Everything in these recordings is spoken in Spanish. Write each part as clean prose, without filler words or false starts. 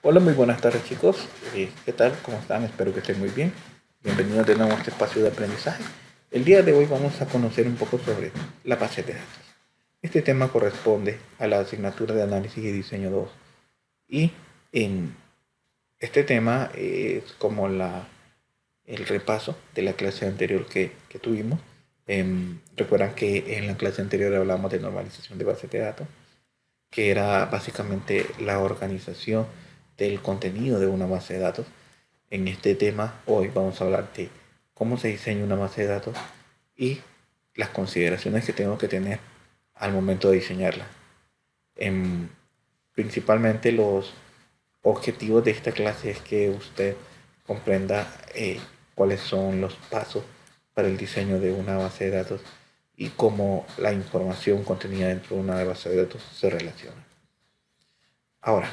Hola, muy buenas tardes chicos. ¿Qué tal? ¿Cómo están? Espero que estén muy bien. Bienvenidos de nuevo a este espacio de aprendizaje. El día de hoy vamos a conocer un poco sobre la base de datos. Este tema corresponde a la asignatura de análisis y diseño 2. Y en este tema es como el repaso de la clase anterior que tuvimos. Recuerdan que en la clase anterior hablamos de normalización de bases de datos, que era básicamente la organización del contenido de una base de datos. En este tema hoy vamos a hablar de cómo se diseña una base de datos y las consideraciones que tengo que tener al momento de diseñarla. Principalmente los objetivos de esta clase es que usted comprenda cuáles son los pasos para el diseño de una base de datos y cómo la información contenida dentro de una base de datos se relaciona. Ahora,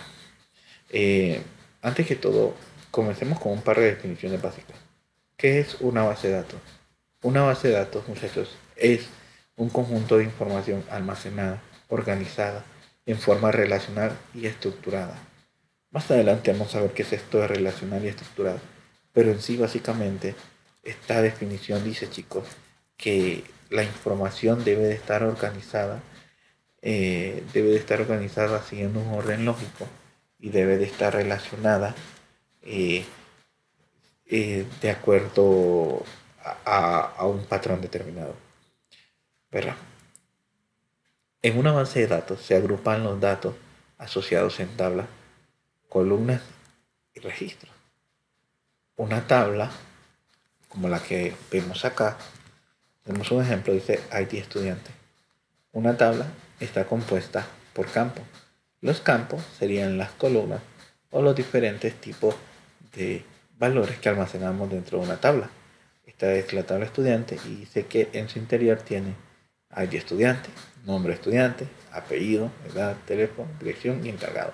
antes que todo, comencemos con un par de definiciones básicas. ¿Qué es una base de datos? Una base de datos, muchachos, es un conjunto de información almacenada, organizada, en forma relacional y estructurada. Más adelante vamos a ver qué es esto de relacional y estructurado. Pero en sí, básicamente, esta definición dice, chicos, que la información debe de estar organizada siguiendo un orden lógico y debe de estar relacionada eh, de acuerdo a un patrón determinado. ¿Verdad? En una base de datos se agrupan los datos asociados en tablas, columnas y registros. Una tabla, como la que vemos acá, tenemos un ejemplo, dice ID estudiante. Una tabla está compuesta por campos. Los campos serían las columnas o los diferentes tipos de valores que almacenamos dentro de una tabla. Esta es la tabla estudiante y dice que en su interior tiene ID estudiante, nombre estudiante, apellido, edad, teléfono, dirección y encargado.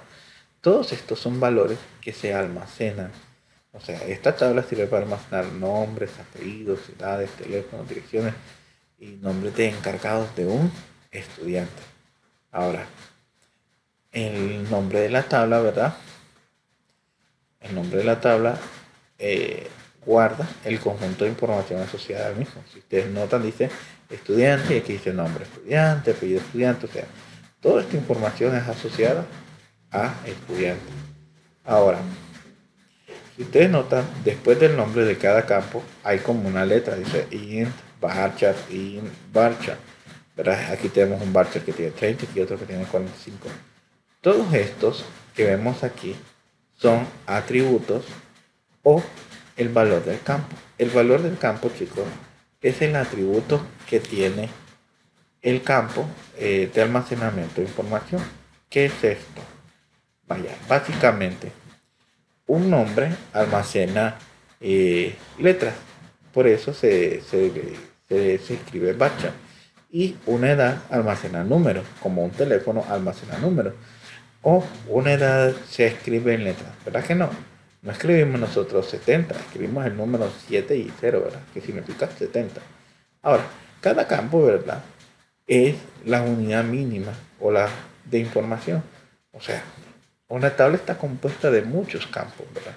Todos estos son valores que se almacenan. O sea, esta tabla sirve para almacenar nombres, apellidos, edades, teléfonos, direcciones y nombres de encargados de un estudiante. Ahora, el nombre de la tabla, ¿verdad? El nombre de la tabla guarda el conjunto de información asociada al mismo. Si ustedes notan, dice estudiante y aquí dice nombre estudiante, apellido estudiante, o sea, toda esta información es asociada a estudiante. Ahora, si ustedes notan, después del nombre de cada campo hay como una letra, dice int, varchar, ¿verdad? Aquí tenemos un varchar que tiene 30 y otro que tiene 45. Todos estos que vemos aquí son atributos o el valor del campo. El valor del campo, chicos, es el atributo que tiene el campo de almacenamiento de información. ¿Qué es esto? Vaya, básicamente, un nombre almacena letras. Por eso se escribe varchar. Y una edad almacena números, como un teléfono almacena números. O una edad se escribe en letras, ¿verdad que no? No escribimos nosotros 70, escribimos el número 7 y 0, ¿verdad? Que significa 70. Ahora, cada campo, ¿verdad? Es la unidad mínima o la de información. O sea, una tabla está compuesta de muchos campos, ¿verdad?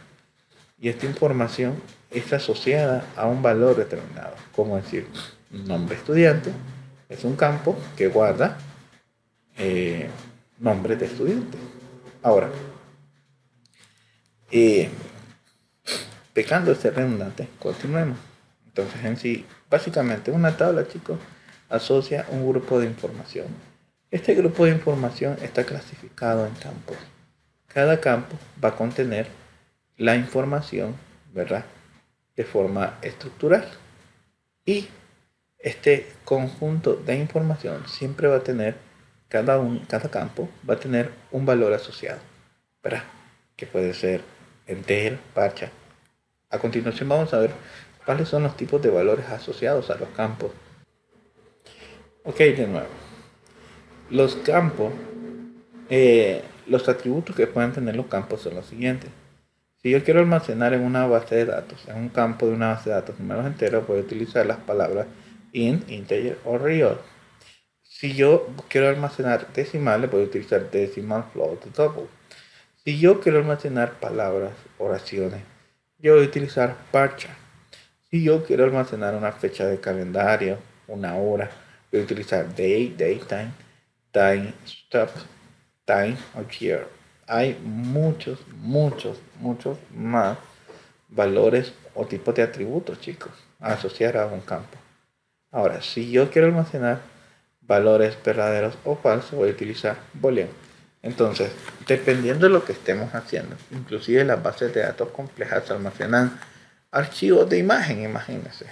Y esta información es asociada a un valor determinado. Como decir, nombre estudiante es un campo que guarda nombre de estudiante. Ahora, pecando de ser redundante, continuemos. Entonces, en sí, básicamente una tabla, chicos, asocia un grupo de información. Este grupo de información está clasificado en campos. Cada campo va a contener la información, ¿verdad? De forma estructural. Y este conjunto de información siempre va a tener, cada campo va a tener un valor asociado, ¿verdad? Que puede ser enter, varchar. A continuación vamos a ver cuáles son los tipos de valores asociados a los campos. Ok, de nuevo. Los campos, los atributos que pueden tener los campos son los siguientes. Si yo quiero almacenar en una base de datos, en un campo de una base de datos números enteros, voy a utilizar las palabras int, integer o real. Si yo quiero almacenar decimales, voy a utilizar decimal, float, double. Si yo quiero almacenar palabras, oraciones, yo voy a utilizar varchar. Si yo quiero almacenar una fecha de calendario, una hora, voy a utilizar day, daytime, time, stop, time o year. Hay muchos más valores o tipos de atributos, chicos, a asociar a un campo. Ahora, si yo quiero almacenar valores verdaderos o falsos, voy a utilizar boolean. Entonces, dependiendo de lo que estemos haciendo, inclusive las bases de datos complejas almacenan archivos de imagen, imagínense.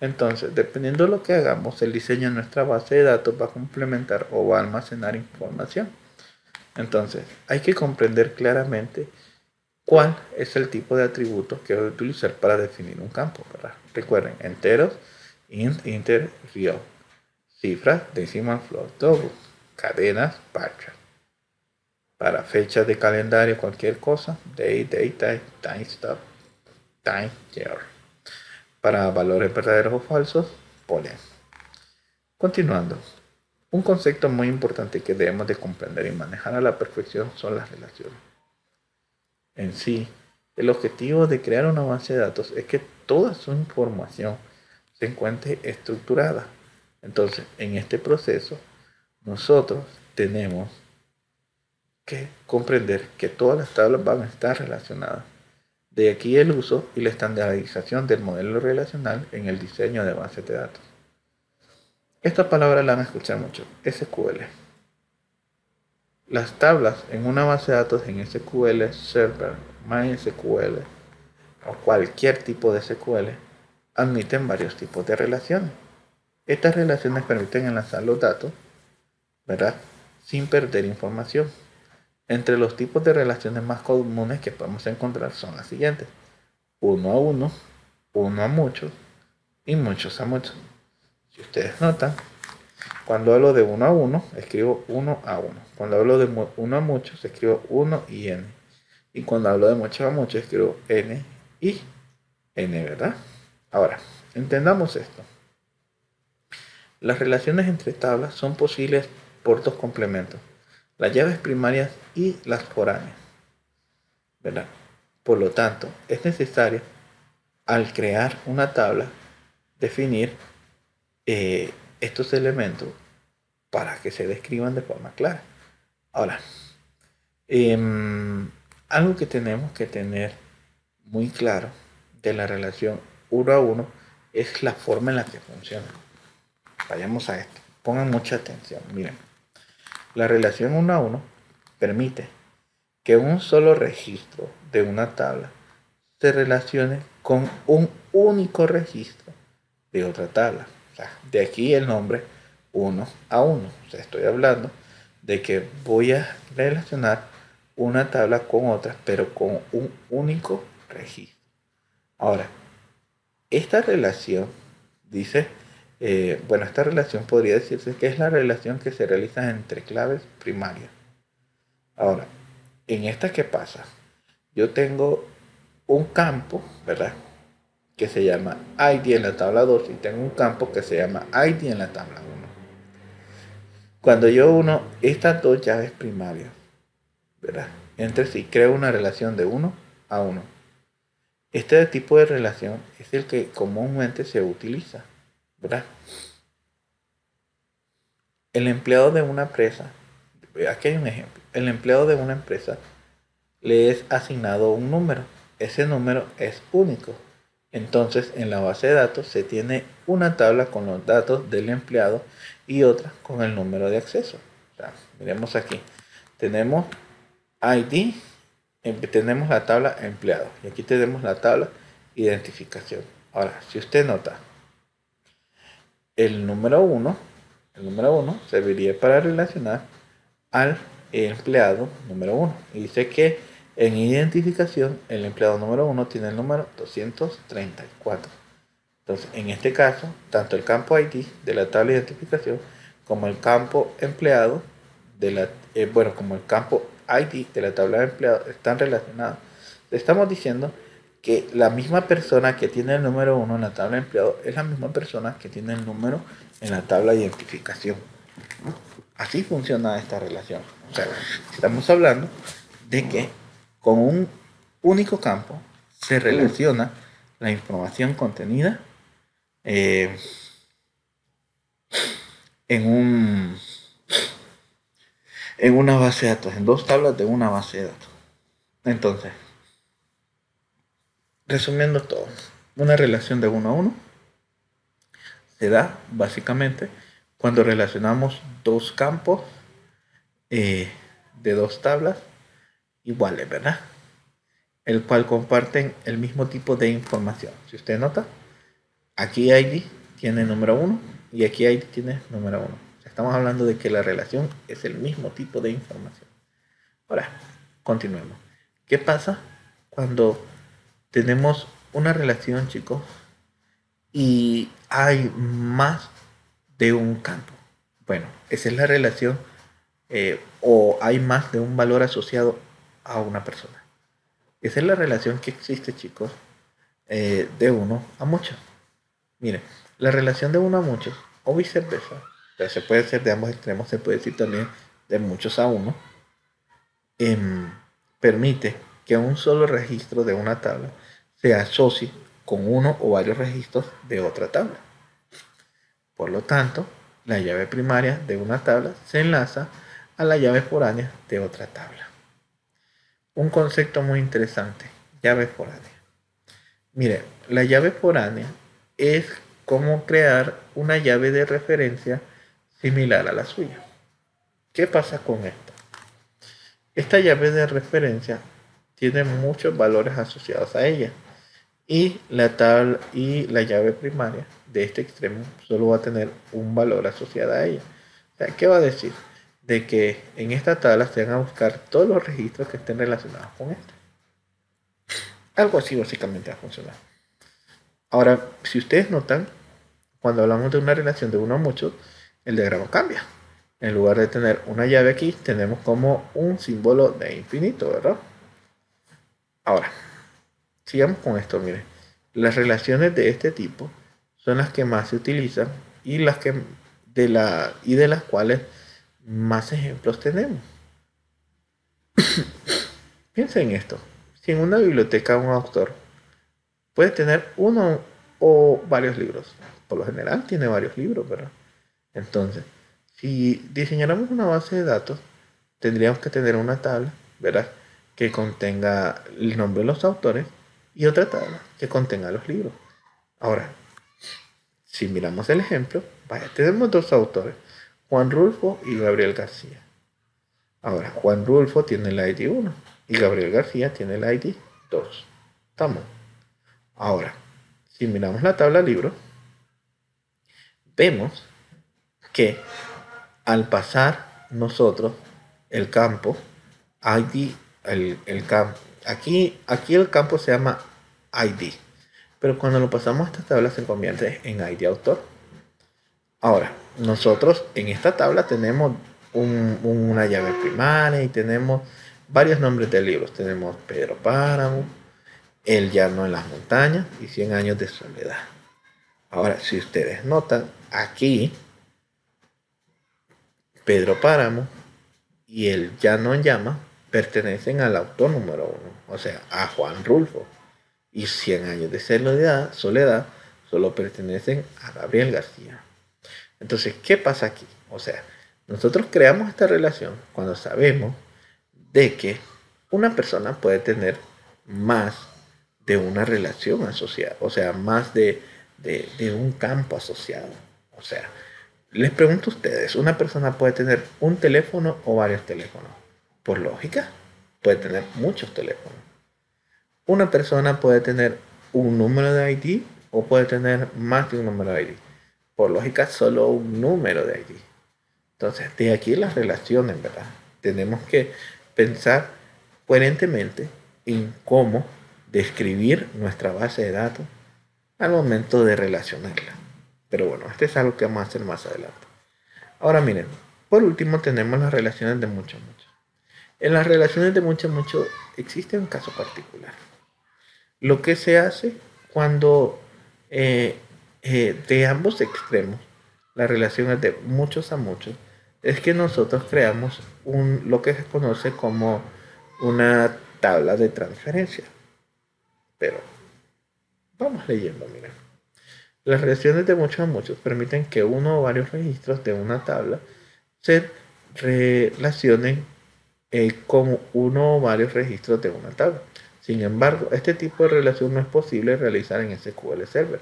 Entonces, dependiendo de lo que hagamos, el diseño de nuestra base de datos va a complementar o va a almacenar información. Entonces, hay que comprender claramente cuál es el tipo de atributos que voy a utilizar para definir un campo, ¿verdad? Recuerden, enteros, int, integer, real, cifras, decimal, float, double, cadenas, varchar. Para fechas de calendario, cualquier cosa, day, daytime, time, stop, time, year. Para valores verdaderos o falsos, boolean. Continuando, un concepto muy importante que debemos de comprender y manejar a la perfección son las relaciones. En sí, el objetivo de crear una base de datos es que toda su información se encuentre estructurada. Entonces, en este proceso, nosotros tenemos que comprender que todas las tablas van a estar relacionadas. De aquí el uso y la estandarización del modelo relacional en el diseño de bases de datos. Esta palabra la van a escuchar mucho, SQL. Las tablas en una base de datos en SQL Server, MySQL o cualquier tipo de SQL admiten varios tipos de relaciones. Estas relaciones permiten enlazar los datos, ¿verdad?, sin perder información. Entre los tipos de relaciones más comunes que podemos encontrar son las siguientes: uno a uno, uno a muchos y muchos a muchos. Si ustedes notan, cuando hablo de uno a uno, escribo uno a uno. Cuando hablo de uno a muchos, escribo uno y n. Y cuando hablo de muchos a muchos, escribo n y n, ¿verdad? Ahora, entendamos esto. Las relaciones entre tablas son posibles por dos complementos: las llaves primarias y las foráneas, ¿verdad? Por lo tanto, es necesario, al crear una tabla, definir estos elementos para que se describan de forma clara. Ahora, algo que tenemos que tener muy claro de la relación uno a uno es la forma en la que funciona. Vayamos a esto. Pongan mucha atención. Miren, la relación 1 a 1 permite que un solo registro de una tabla se relacione con un único registro de otra tabla. O sea, de aquí el nombre 1 a 1. O sea, estoy hablando de que voy a relacionar una tabla con otra, pero con un único registro. Ahora, esta relación dice, esta relación podría decirse que es la relación que se realiza entre claves primarias. Ahora, en esta, ¿qué pasa? Yo tengo un campo, ¿verdad?, que se llama ID en la tabla 2 y tengo un campo que se llama ID en la tabla 1. Cuando yo uno estas dos llaves primarias, ¿verdad?, entre sí, creo una relación de 1 a 1. Este tipo de relación es el que comúnmente se utiliza, ¿verdad? El empleado de una empresa, aquí hay un ejemplo, el empleado de una empresa le es asignado un número. Ese número es único. Entonces, en la base de datos se tiene una tabla con los datos del empleado y otra con el número de acceso. O sea, miremos aquí. Tenemos ID, tenemos la tabla empleado y aquí tenemos la tabla identificación. Ahora, si usted nota, el número 1 serviría para relacionar al empleado número 1. Y dice que en identificación el empleado número 1 tiene el número 234. Entonces, en este caso, tanto el campo ID de la tabla de identificación como el campo empleado de la, como el campo ID de la tabla de empleado están relacionados. Estamos diciendo que la misma persona que tiene el número 1 en la tabla de empleado es la misma persona que tiene el número en la tabla de identificación. Así funciona esta relación. O sea, estamos hablando de que con un único campo se relaciona la información contenida eh, en un en una base de datos, en dos tablas de una base de datos. Entonces, resumiendo todo, una relación de uno a uno se da básicamente cuando relacionamos dos campos de dos tablas iguales, ¿verdad? El cual comparten el mismo tipo de información. Si usted nota, aquí ID tiene número 1 y aquí ID tiene número 1. Estamos hablando de que la relación es el mismo tipo de información. Ahora, continuemos. ¿Qué pasa cuando tenemos una relación, chicos, y hay más de un campo? Bueno, esa es la relación o hay más de un valor asociado a una persona. Esa es la relación que existe, chicos, de uno a muchos. Miren, la relación de uno a muchos o viceversa, o sea, se puede hacer de ambos extremos, se puede decir también de muchos a uno, permite que un solo registro de una tabla se asocie con uno o varios registros de otra tabla. Por lo tanto, la llave primaria de una tabla se enlaza a la llave foránea de otra tabla. Un concepto muy interesante, llave foránea. Mire, la llave foránea es como crear una llave de referencia similar a la suya. ¿Qué pasa con esto? Esta llave de referencia tiene muchos valores asociados a ella y la tabla y la llave primaria de este extremo solo va a tener un valor asociado a ella. O sea, ¿qué va a decir? De que en esta tabla se van a buscar todos los registros que estén relacionados con esta. Algo así básicamente va a funcionar. Ahora, si ustedes notan, cuando hablamos de una relación de uno a muchos, el diagrama cambia. En lugar de tener una llave aquí, tenemos como un símbolo de infinito, ¿verdad? Ahora, sigamos con esto, miren. Las relaciones de este tipo son las que más se utilizan y las que de las cuales más ejemplos tenemos. Piensa en esto. Si en una biblioteca un autor puede tener uno o varios libros, por lo general tiene varios libros, ¿verdad? Entonces, si diseñáramos una base de datos, tendríamos que tener una tabla, ¿verdad?, que contenga el nombre de los autores y otra tabla que contenga los libros. Ahora, si miramos el ejemplo, vaya, tenemos dos autores, Juan Rulfo y Gabriel García. Ahora, Juan Rulfo tiene el ID 1 y Gabriel García tiene el ID 2. ¿Estamos? Ahora, si miramos la tabla libro, vemos que al pasar nosotros el campo ID, aquí el campo se llama ID, pero cuando lo pasamos a esta tabla se convierte en ID autor. Ahora, nosotros en esta tabla tenemos una llave primaria y tenemos varios nombres de libros. Tenemos Pedro Páramo, El llano en las montañas y 100 años de soledad. Ahora, si ustedes notan, aquí Pedro Páramo y El llano en llama pertenecen al autor número 1, o sea, a Juan Rulfo. Y 100 años de soledad solo pertenecen a Gabriel García. Entonces, ¿qué pasa aquí? O sea, nosotros creamos esta relación cuando sabemos de que una persona puede tener más de una relación asociada, o sea, más de un campo asociado. O sea, les pregunto a ustedes, ¿una persona puede tener un teléfono o varios teléfonos? Por lógica, puede tener muchos teléfonos. Una persona puede tener un número de ID o puede tener más de un número de ID. Por lógica, solo un número de ID. Entonces, de aquí las relaciones, ¿verdad? Tenemos que pensar coherentemente en cómo describir nuestra base de datos al momento de relacionarla. Pero bueno, este es algo que vamos a hacer más adelante. Ahora miren, por último tenemos las relaciones de mucho a mucho. En las relaciones de mucho a mucho existe un caso particular. Lo que se hace cuando de ambos extremos la relación es de muchos a muchos es que nosotros creamos lo que se conoce como una tabla de transferencia. Pero vamos leyendo, mira. Las relaciones de muchos a muchos permiten que uno o varios registros de una tabla se relacionen con uno o varios registros de una tabla. Sin embargo, este tipo de relación no es posible realizar en SQL Server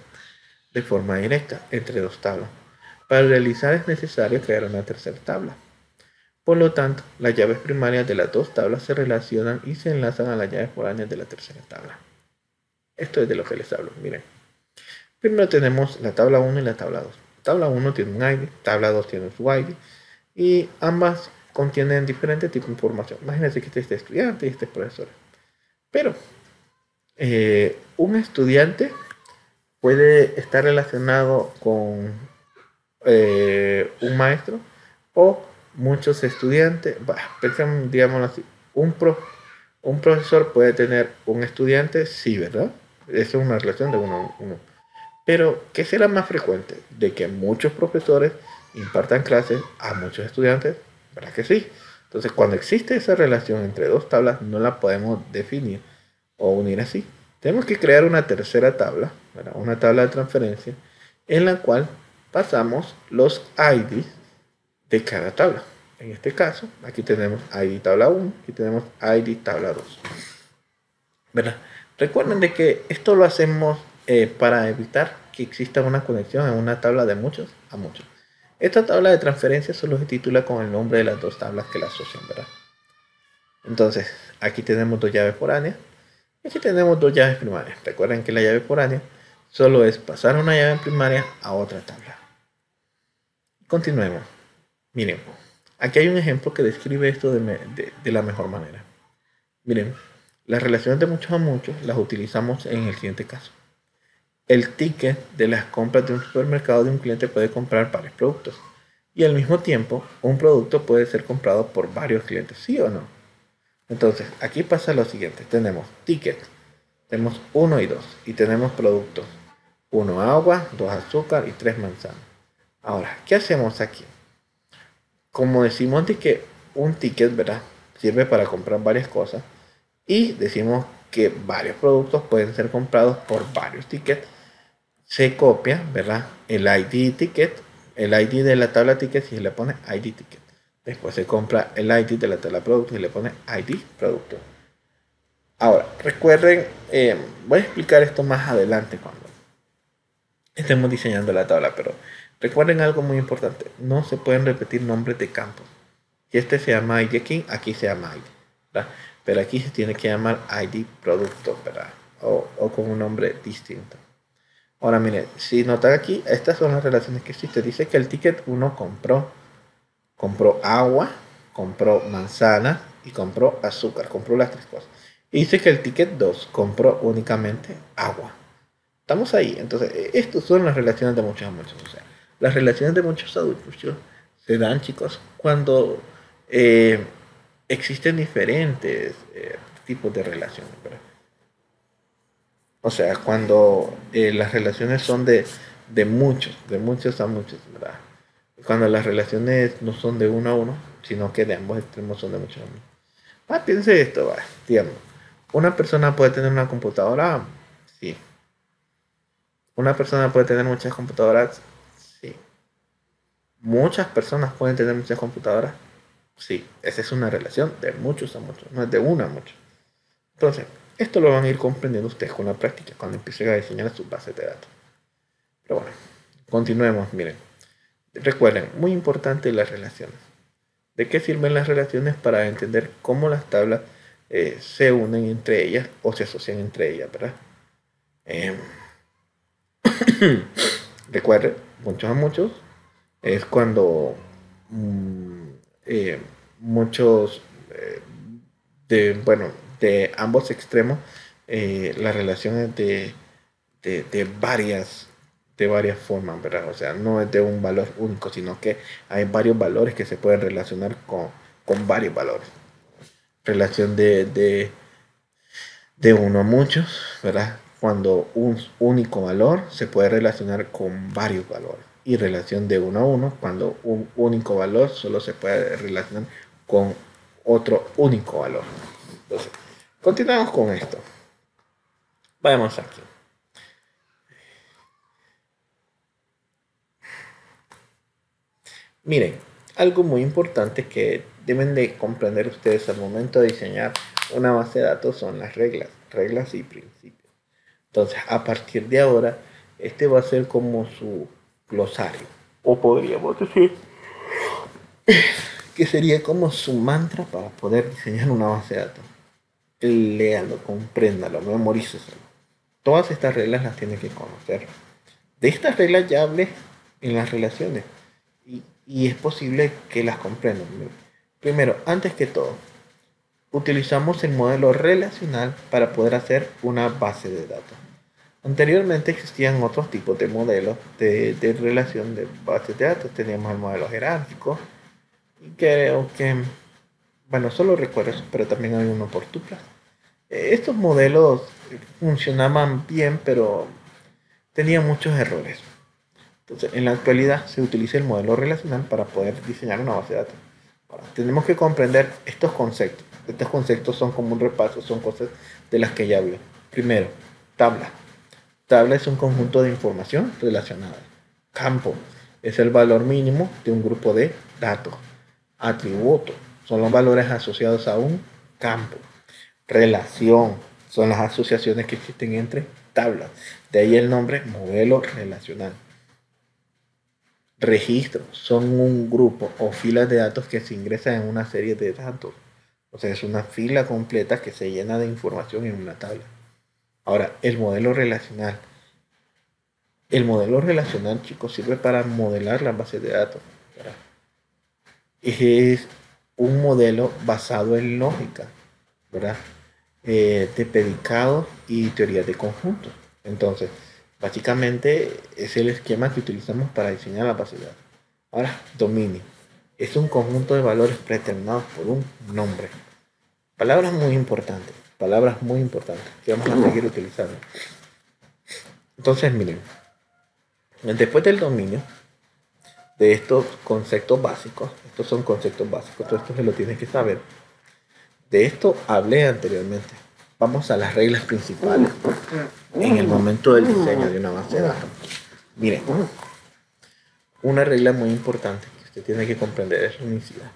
de forma directa entre dos tablas. Para realizar es necesario crear una tercera tabla. Por lo tanto, las llaves primarias de las dos tablas se relacionan y se enlazan a las llaves foráneas de la tercera tabla. Esto es de lo que les hablo, miren. Primero tenemos la tabla 1 y la tabla 2. Tabla 1 tiene un ID, tabla 2 tiene su ID y ambas contienen diferentes tipos de información. Imagínense que este es estudiante y este es profesor. Pero un estudiante puede estar relacionado con un maestro o muchos estudiantes. Pensemos, digámoslo así, un profesor puede tener un estudiante, sí, ¿verdad? Esa es una relación de uno a uno. Pero, ¿qué será más frecuente? De que muchos profesores impartan clases a muchos estudiantes, ¿verdad que sí? Entonces, cuando existe esa relación entre dos tablas, no la podemos definir o unir así. Tenemos que crear una tercera tabla, ¿verdad? Una tabla de transferencia, en la cual pasamos los IDs de cada tabla. En este caso, aquí tenemos ID tabla 1, aquí tenemos ID tabla 2. ¿Verdad? Recuerden de que esto lo hacemos para evitar que exista una conexión en una tabla de muchos a muchos. Esta tabla de transferencia solo se titula con el nombre de las dos tablas que la asocian, ¿verdad? Entonces, aquí tenemos dos llaves foráneas y aquí tenemos dos llaves primarias. Recuerden que la llave foránea solo es pasar una llave primaria a otra tabla. Continuemos. Miren, aquí hay un ejemplo que describe esto de la mejor manera. Miren, las relaciones de muchos a muchos las utilizamos en el siguiente caso. El ticket de las compras de un supermercado de un cliente puede comprar varios productos y al mismo tiempo un producto puede ser comprado por varios clientes, ¿sí o no? Entonces, aquí pasa lo siguiente. Tenemos ticket, tenemos 1 y 2 y tenemos productos. 1 agua, 2 azúcar y 3 manzanas. Ahora, ¿qué hacemos aquí? Como decimos de que un ticket, ¿verdad?, sirve para comprar varias cosas y decimos que varios productos pueden ser comprados por varios tickets, se copia, ¿verdad?, el ID ticket, el ID de la tabla ticket y se le pone ID ticket. Después se compra el ID de la tabla producto y le pone ID producto. Ahora, recuerden, voy a explicar esto más adelante cuando estemos diseñando la tabla, pero recuerden algo muy importante. No se pueden repetir nombres de campos. Si este se llama ID aquí se llama ID, ¿verdad? Pero aquí se tiene que llamar ID producto, ¿verdad? O con un nombre distinto. Ahora miren, si notan aquí, estas son las relaciones que existen. Dice que el ticket 1 compró agua, compró manzana y compró azúcar, compró las tres cosas. Y dice que el ticket 2 compró únicamente agua. Estamos ahí. Entonces, estas son las relaciones de muchos a muchos. O sea, las relaciones de muchos adultos se dan, chicos, cuando existen diferentes tipos de relaciones, ¿verdad? O sea, cuando las relaciones son de muchos a muchos, ¿verdad? Cuando las relaciones no son de uno a uno, sino que de ambos extremos son de muchos a muchos. Piense esto, va, digamos. ¿Una persona puede tener una computadora? Sí. ¿Una persona puede tener muchas computadoras? Sí. ¿Muchas personas pueden tener muchas computadoras? Sí. Esa es una relación de muchos a muchos, no es de uno a muchos. Entonces, esto lo van a ir comprendiendo ustedes con la práctica cuando empiecen a diseñar sus bases de datos. Pero bueno, continuemos, miren. Recuerden, muy importante las relaciones. ¿De qué sirven las relaciones? Para entender cómo las tablas se unen entre ellas o se asocian entre ellas, ¿verdad? Recuerden, muchos a muchos es cuando muchos de ambos extremos las relaciones de varias formas, ¿verdad? O sea, no es de un valor único, sino que hay varios valores que se pueden relacionar con varios valores. Relación de uno a muchos, ¿verdad? Cuando un único valor se puede relacionar con varios valores. Y relación de uno a uno, cuando un único valor solo se puede relacionar con otro único valor. Entonces, continuamos con esto. Vamos aquí. Miren, algo muy importante que deben de comprender ustedes al momento de diseñar una base de datos son las reglas y principios. Entonces, a partir de ahora, este va a ser como su glosario, o podríamos decir que sería como su mantra para poder diseñar una base de datos. Léalo, compréndalo, memoríceselo. Todas estas reglas las tiene que conocer. De estas reglas ya hablé en las relaciones y es posible que las comprendan. Primero, antes que todo, utilizamos el modelo relacional para poder hacer una base de datos. Anteriormente existían otros tipos de modelos de relación de bases de datos. Teníamos el modelo jerárquico y creo que, bueno, solo recuerdo eso, pero también hay uno por tuplas. Estos modelos funcionaban bien, pero tenían muchos errores. Entonces, en la actualidad se utiliza el modelo relacional para poder diseñar una base de datos. Ahora, tenemos que comprender estos conceptos. Estos conceptos son como un repaso, son cosas de las que ya hablé. Primero, tabla. Tabla es un conjunto de información relacionada. Campo es el valor mínimo de un grupo de datos. Atributo son los valores asociados a un campo. Relación son las asociaciones que existen entre tablas. De ahí el nombre modelo relacional. Registros son un grupo o filas de datos que se ingresan en una serie de datos. O sea, es una fila completa que se llena de información en una tabla. Ahora, el modelo relacional. El modelo relacional, chicos, sirve para modelar las bases de datos, ¿verdad? Es un modelo basado en lógica, ¿verdad? De predicados y teorías de conjuntos. Entonces, básicamente es el esquema que utilizamos para diseñar la base de datos. Ahora, dominio. Es un conjunto de valores predeterminados por un nombre. Palabras muy importantes que vamos a seguir utilizando. Entonces, miren, después del dominio de estos conceptos básicos, estos son conceptos básicos, todo esto se lo tienen que saber. De esto hablé anteriormente. Vamos a las reglas principales en el momento del diseño de una base de datos. Miren, una regla muy importante que usted tiene que comprender es la unicidad.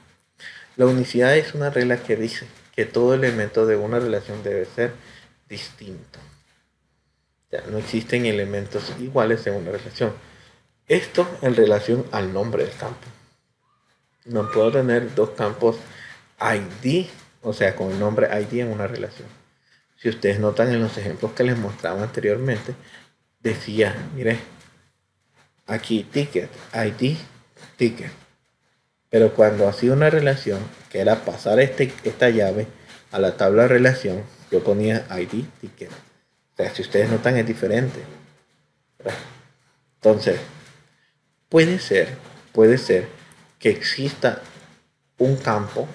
La unicidad es una regla que dice que todo elemento de una relación debe ser distinto. Ya, no existen elementos iguales en una relación. Esto en relación al nombre del campo. No puedo tener dos campos ID, o sea, con el nombre ID en una relación. Si ustedes notan en los ejemplos que les mostraba anteriormente, decía, mire, aquí ticket, ID, ticket. Pero cuando hacía una relación, que era pasar esta llave a la tabla de relación, yo ponía ID, ticket. O sea, si ustedes notan es diferente, ¿verdad? Entonces, puede ser que exista un campo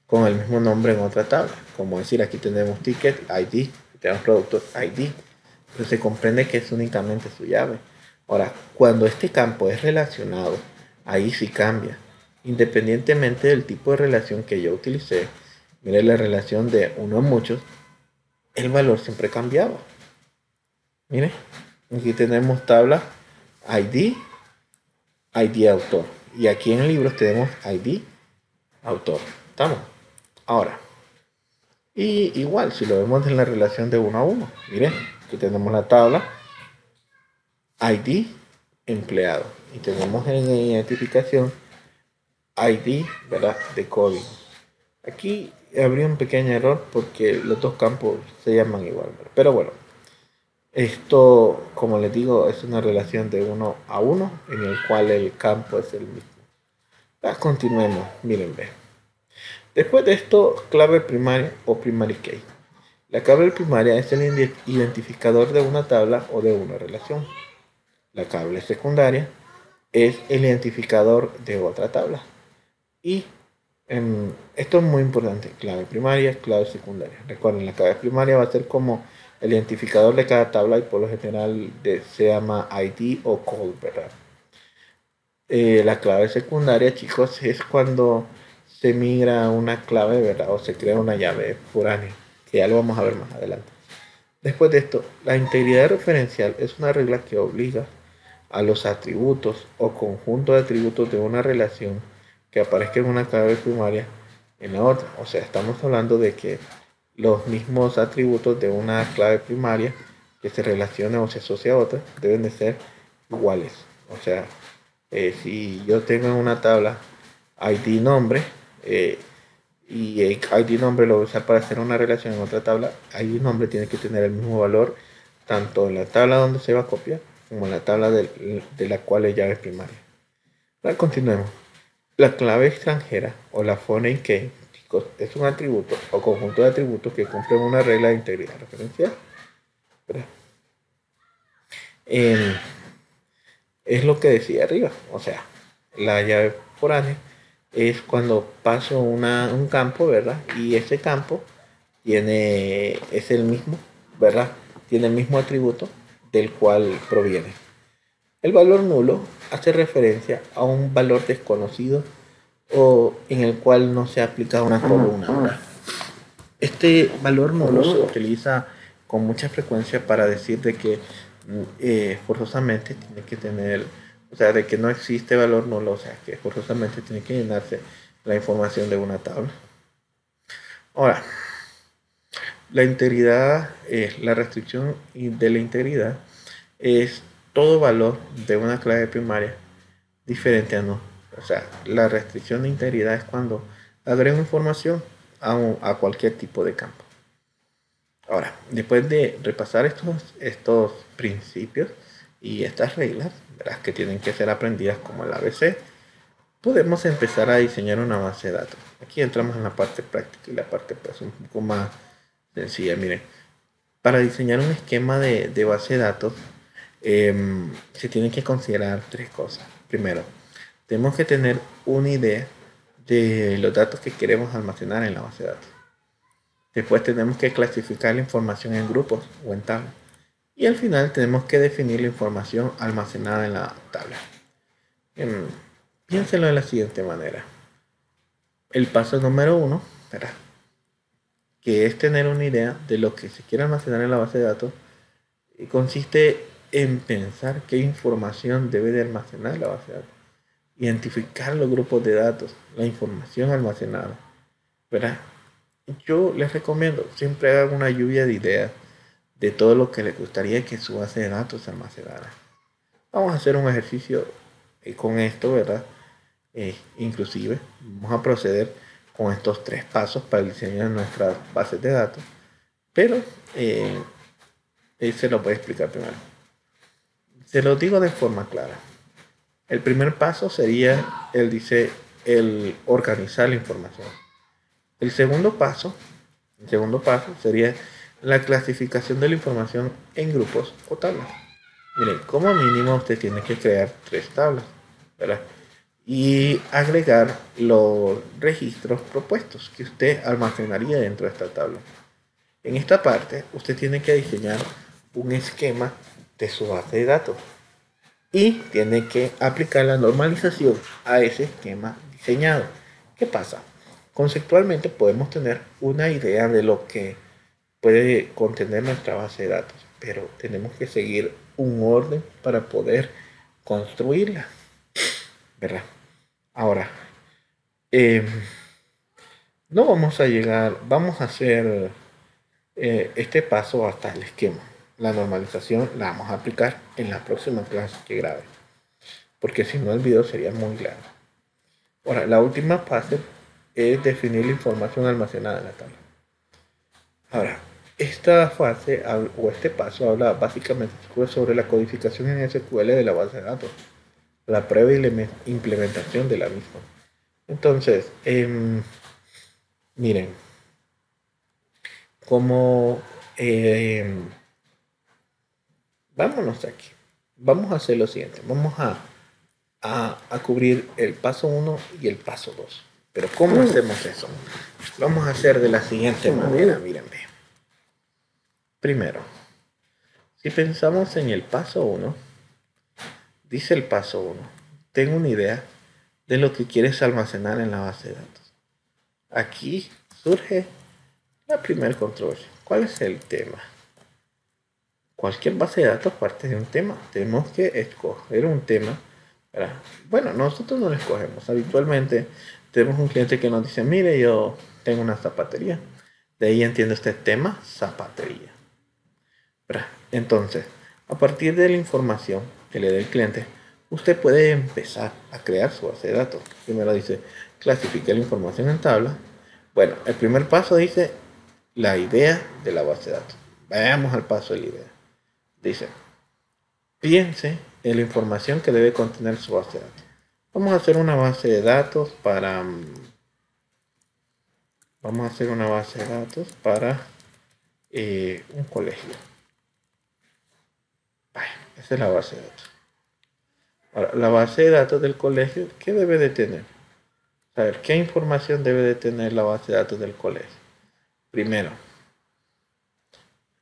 con el mismo nombre en otra tabla. Como decir, aquí tenemos ticket, ID, tenemos producto, ID. Pero se comprende que es únicamente su llave. Ahora, cuando este campo es relacionado, ahí sí cambia. Independientemente del tipo de relación que yo utilicé, mire la relación de uno a muchos, el valor siempre cambiaba. Mire, aquí tenemos tabla ID, ID autor. Y aquí en el libro tenemos ID autor. ¿Estamos? Ahora, y igual, si lo vemos en la relación de uno a uno, miren, aquí tenemos la tabla ID empleado y tenemos en identificación ID, ¿verdad?, de código. Aquí habría un pequeño error porque los dos campos se llaman igual, ¿verdad? Pero bueno, esto, como les digo, es una relación de uno a uno en el cual el campo es el mismo. Ya, continuemos, miren, ve. Después de esto, clave primaria o primary key. La clave primaria es el identificador de una tabla o de una relación. La clave secundaria es el identificador de otra tabla. Y esto es muy importante. Clave primaria, clave secundaria. Recuerden, la clave primaria va a ser como el identificador de cada tabla y por lo general se llama ID o call, ¿verdad? La clave secundaria, chicos, es cuando se migra una clave, ¿verdad? O se crea una llave foránea, que ya lo vamos a ver más adelante. Después de esto, la integridad referencial es una regla que obliga a los atributos o conjunto de atributos de una relación que aparezca en una clave primaria en la otra. O sea, estamos hablando de que los mismos atributos de una clave primaria que se relaciona o se asocia a otra deben de ser iguales. O sea, si yo tengo en una tabla ID nombre, y el ID nombre lo voy a usar para hacer una relación en otra tabla, ID nombre tiene que tener el mismo valor tanto en la tabla donde se va a copiar como en la tabla de la cual es llave primaria. Ahora continuemos. La clave extranjera o la foreign key, chicos, es un atributo o conjunto de atributos que cumplen una regla de integridad referencial. Es lo que decía arriba, o sea, la llave foránea es cuando paso un campo, ¿verdad? Y ese campo es el mismo, ¿verdad? Tiene el mismo atributo del cual proviene. El valor nulo hace referencia a un valor desconocido o en el cual no se aplica una columna, ¿verdad? Este valor nulo se utiliza con mucha frecuencia para decir de que forzosamente tiene que tener, o sea, de que no existe valor nulo, o sea, que forzosamente tiene que llenarse la información de una tabla. Ahora, la integridad, la restricción de la integridad es todo valor de una clave primaria diferente a no. O sea, la restricción de integridad es cuando agrego información a cualquier tipo de campo. Ahora, después de repasar estos principios y estas reglas, ¿verdad?, que tienen que ser aprendidas como el ABC, podemos empezar a diseñar una base de datos. Aquí entramos en la parte práctica y la parte pues un poco más sencilla. Miren, para diseñar un esquema de base de datos se tienen que considerar tres cosas. Primero, tenemos que tener una idea de los datos que queremos almacenar en la base de datos. Después tenemos que clasificar la información en grupos o en tablas. Y al final tenemos que definir la información almacenada en la tabla. Piénsenlo de la siguiente manera. El paso número 1, ¿verdad?, que es tener una idea de lo que se quiere almacenar en la base de datos, consiste en pensar qué información debe de almacenar la base de datos, identificar los grupos de datos, la información almacenada, ¿verdad? Yo les recomiendo siempre hagan una lluvia de ideas de todo lo que les gustaría que su base de datos se almacenara. Vamos a hacer un ejercicio con esto, ¿verdad? Inclusive vamos a proceder con estos tres pasos para el diseño de nuestras bases de datos, pero se lo voy a explicar primero. Se lo digo de forma clara. El primer paso sería el organizar la información. El segundo paso sería la clasificación de la información en grupos o tablas. Miren, como mínimo usted tiene que crear 3 tablas, ¿verdad?, y agregar los registros propuestos que usted almacenaría dentro de esta tabla. En esta parte, usted tiene que diseñar un esquema de su base de datos y tiene que aplicar la normalización a ese esquema diseñado. ¿Qué pasa? Conceptualmente podemos tener una idea de lo que puede contener nuestra base de datos, pero tenemos que seguir un orden para poder construirla, ¿verdad? Ahora, no vamos a llegar, vamos a hacer este paso hasta el esquema. La normalización la vamos a aplicar en la próxima clase que grabe, porque si no el video sería muy largo. Ahora, la última fase es definir la información almacenada en la tabla. Ahora, esta fase o este paso habla básicamente sobre la codificación en SQL de la base de datos, la prueba y la implementación de la misma. Entonces, miren, como vámonos aquí, vamos a hacer lo siguiente, vamos a cubrir el paso 1 y el paso 2. Pero ¿cómo hacemos eso? Lo vamos a hacer de la siguiente manera, mírenme. Primero, si pensamos en el paso 1, dice el paso 1, tengo una idea de lo que quieres almacenar en la base de datos. aquí surge la primera controversia. ¿Cuál es el tema? Cualquier base de datos parte de un tema. Tenemos que escoger un tema. Bueno, nosotros no lo escogemos. Habitualmente tenemos un cliente que nos dice, mire, yo tengo una zapatería. De ahí entiende este tema, zapatería. Entonces, a partir de la información que le dé el cliente, usted puede empezar a crear su base de datos. Primero dice, clasifique la información en tabla. Bueno, el primer paso dice la idea de la base de datos. Vayamos al paso de la idea. Dice, piense en la información que debe contener su base de datos. Vamos a hacer una base de datos para... un colegio. Esa es la base de datos. Ahora, la base de datos del colegio, ¿qué debe de tener? Saber qué información debe de tener la base de datos del colegio. Primero,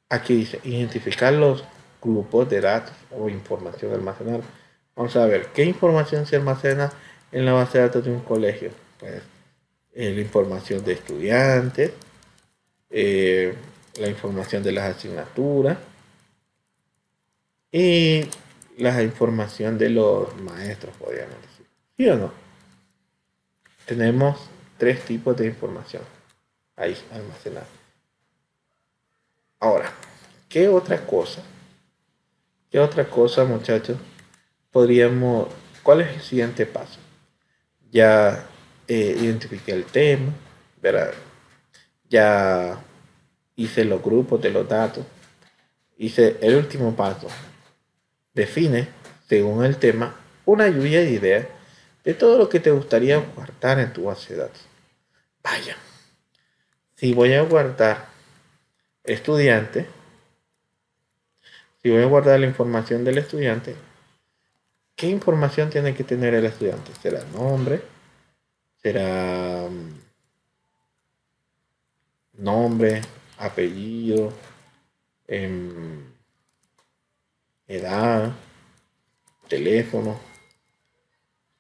aquí dice identificar los grupos de datos o información almacenada. Vamos a ver qué información se almacena en la base de datos de un colegio. Pues la información de estudiantes, la información de las asignaturas y la información de los maestros, podríamos decir. ¿Sí o no? Tenemos 3 tipos de información ahí almacenada. Ahora, ¿qué otra cosa, muchachos, cuál es el siguiente paso? Ya identifiqué el tema, ¿verdad? Ya hice los grupos de los datos. Hice el último paso. Define, según el tema, una lluvia de ideas de todo lo que te gustaría guardar en tu base de datos. Vaya, si voy a guardar estudiante, si voy a guardar la información del estudiante, ¿qué información tiene que tener el estudiante? ¿Será nombre? ¿Será nombre, apellido, edad, teléfono,